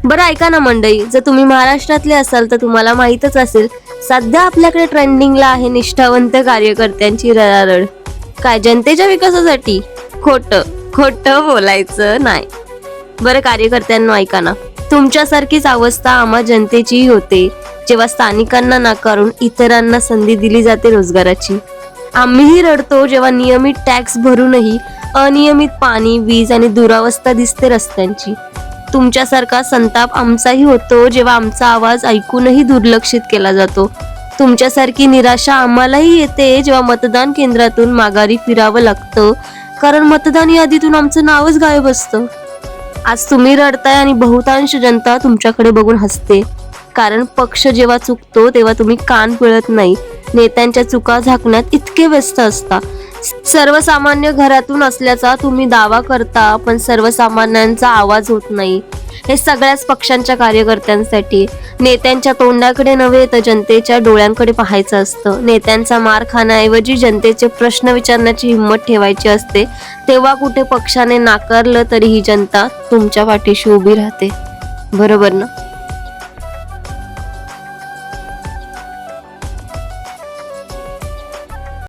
बरं ऐका ना मंडळी, जर तुम्ही महाराष्ट्रातले असाल तर तुम्हाला माहीतच असेल, सध्या आपल्याकडे ट्रेंडिंगला आहे निष्ठावंत कार्यकर्त्यांची रडारड. काय जनतेच्या विकासासाठी? खोटं खोटं बोलायचं नाही. बरं कार्यकर्त्यांनो ऐका ना, तुमच्यासारखीच अवस्था आम्हा जनतेचीही होते जेव्हा स्थानिकांना नाकारून इतरांना संधी दिली जाते रोजगाराची. आम्हीही रडतो जेव्हा नियमित टॅक्स भरूनही अनियमित पाणी, वीज आणि दुरावस्था दिसते रस्त्यांची. तुमच्यासारखा संताप आमचाही होतो जेव्हा आमचा आवाज ऐकूनही दुर्लक्षित केला जातो. तुमच्यासारखी निराशा आम्हालाही येते जेव्हा मतदान केंद्रातून माघारी फिरावं लागतं, कारण मतदान यादीतून आमचं नावच गायब असतं. आज तुम्ही रडताय आणि बहुतांश जनता तुमच्याकडे बघून हसते, कारण पक्ष जेव्हा चुकतो तेव्हा तुम्ही कान पिळत नाही, नेत्यांच्या चुका झाकण्यात इतके व्यस्त असता. सर्वसामान्य घरातून असल्याचा तुम्ही दावा करता, पण सर्वसामान्यांचा आवाज होत नाही. हे सगळ्याच पक्षांच्या कार्यकर्त्यांसाठी. नेत्यांच्या तोंडाकडे नव्हे तर जनतेच्या डोळ्यांकडे पाहायचं असतं. नेत्यांचा मार खाण्याऐवजी जनतेचे प्रश्न विचारण्याची हिंमत ठेवायची असते. तेव्हा कुठे पक्षाने नाकारलं तरीही जनता तुमच्या पाठीशी उभी राहते. बरोबर ना?